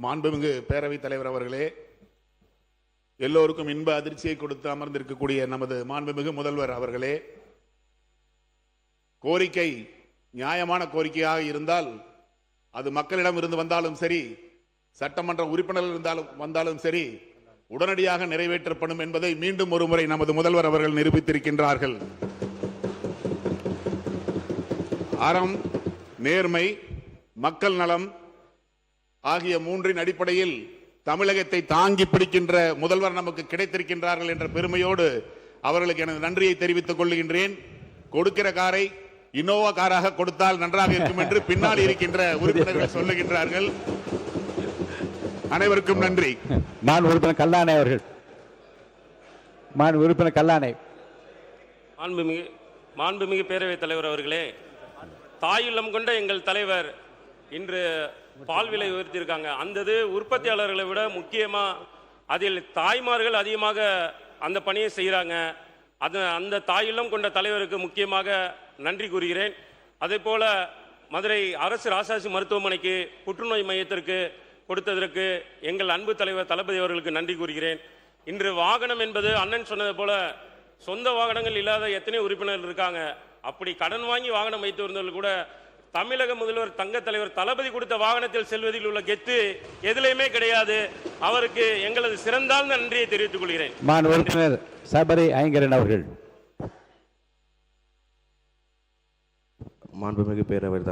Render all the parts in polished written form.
மாண்புமிகு பேரவைத் தலைவர் அவர்களே, எல்லோருக்கும் இன்ப அதிர்ச்சியை கொடுத்து அமர்ந்திருக்கக்கூடிய நமது மாண்புமிகு முதல்வர் அவர்களே, கோரிக்கை நியாயமான கோரிக்கையாக இருந்தால் அது மக்களிடம் இருந்து வந்தாலும் சரி, சட்டமன்ற உறுப்பினர்கள் வந்தாலும் சரி, உடனடியாக நிறைவேற்றப்படும் என்பதை மீண்டும் ஒரு முறை நமது முதல்வர் அவர்கள் நிரூபித்திருக்கின்றார்கள். அறம், நேர்மை, மக்கள் நலம் ஆகிய மூன்றின் அடிப்படையில் தமிழகத்தை தாங்கி பிடிக்கின்ற முதல்வர் நமக்கு கிடைத்திருக்கின்றார்கள் என்ற பெருமையோடு அவர்களுக்கு எனது நன்றியை தெரிவித்துக் கொள்கின்றேன். கொடுக்கிற காரை இனோவா காராக கொடுத்தால் நன்றாக இருக்கும் என்று பின்னால் இருக்கின்ற உறுப்பினர்கள் சொல்லுகின்றார்கள். அனைவருக்கும் நன்றி. மான் உறுப்பினர் கல்லானை அவர்கள். மான் உறுப்பினர் கல்லானை. மாண்புமிகு பேரவைத் தலைவர் அவர்களே, தாயுள்ளம் கொண்ட எங்கள் தலைவர் இன்று பால் விலை உயர்த்தியிருக்காங்க. அந்த உற்பத்தியாளர்களை விட முக்கியமா அதில் தாய்மார்கள் அதிகமாக அந்த பணியை செய்கிறாங்க. அந்த தாயுள்ளம் கொண்ட தலைவருக்கு முக்கியமாக நன்றி கூறுகிறேன். அதே போல மதுரை அரசு ராசாசி மருத்துவமனைக்கு புற்றுநோய் மையத்திற்கு கொடுத்ததற்கு எங்கள் அன்பு தலைவர் தளபதி அவர்களுக்கு நன்றி கூறுகிறேன். இன்று வாகனம் என்பது அண்ணன் சொன்னது போல சொந்த வாகனங்கள் இல்லாத எத்தனை உறுப்பினர்கள் இருக்காங்க. அப்படி கடன் வாங்கி வாகனம் வைத்து வந்தவர்கள் கூட தமிழக முதல்வர் தங்க தலைவர் தளபதி கொடுத்த வாகனத்தில் செல்வதில் உள்ள கெத்து எதிலையுமே கிடையாது. அவருக்கு எங்களது சிறந்தாழ்ந்த நன்றியை தெரிவித்துக் கொள்கிறேன். மான் உறுப்பினர் சபரி ஐங்கரன் அவர்கள். மாண்புமிகு பேரவைத்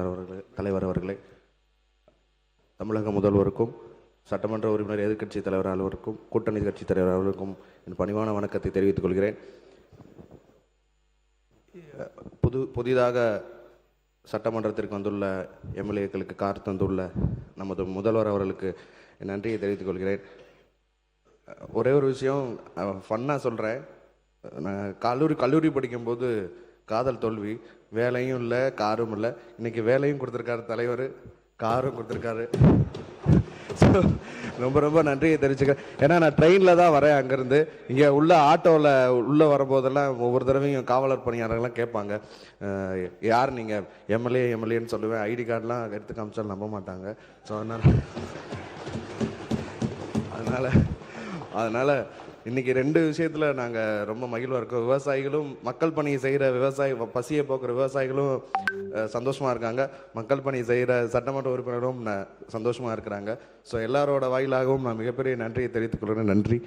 தலைவர் அவர்களே, தமிழக முதல்வருக்கும் சட்டமன்ற உறுப்பினர் எதிர்க்கட்சி தலைவர் அலுவலருக்கும் கூட்டணி கட்சி தலைவர் அவர்களுக்கும் என் பணிவான வணக்கத்தை தெரிவித்துக் கொள்கிறேன். புதிதாக சட்டமன்றத்திற்கு வந்துள்ள எம்எல்ஏக்களுக்கு கார் தந்துள்ள நமது முதல்வர் அவர்களுக்கு என் நன்றியை தெரிவித்துக் கொள்கிறேன். ஒரே ஒரு விஷயம் ஃபன்னாக சொல்கிறேன். நான் கல்லூரி படிக்கும்போது காதல் தோல்வி, வேலையும் இல்லை காரும் இல்லை. இன்னைக்கு வேலையும் கொடுத்துருக்காரு தலைவர், காரும் கொடுத்துருக்காரு. ரொம்ப ரொம்ப நன்றியை தெரிவிச்சுக்கிறேன். ஏன்னா நான் ட்ரெயினில் தான் வரேன். அங்கேருந்து இங்கே உள்ள ஆட்டோவில் உள்ளே வரும்போதெல்லாம் ஒவ்வொரு தடவையும் காவலர் பணியாளர்கள்லாம் கேட்பாங்க, யார் நீங்கள் எம்எல்ஏன்னு சொல்லுவேன். ஐடி கார்டெலாம் எடுத்து காமிச்சாலும் நம்ப மாட்டாங்க. ஸோ அதனால் இன்றைக்கி ரெண்டு விஷயத்தில் நாங்கள் ரொம்ப மகிழ்வாக இருக்கோம். விவசாயிகளும் மக்கள் பணி செய்கிற பசியை போக்குற விவசாயிகளும் சந்தோஷமாக இருக்காங்க. மக்கள் பணி செய்கிற சட்டமன்ற உறுப்பினரும் சந்தோஷமாக இருக்கிறாங்க. ஸோ எல்லாரோட வாயிலாகவும் நான் மிகப்பெரிய நன்றியை தெரிவித்துக் கொள்கிறேன். நன்றி.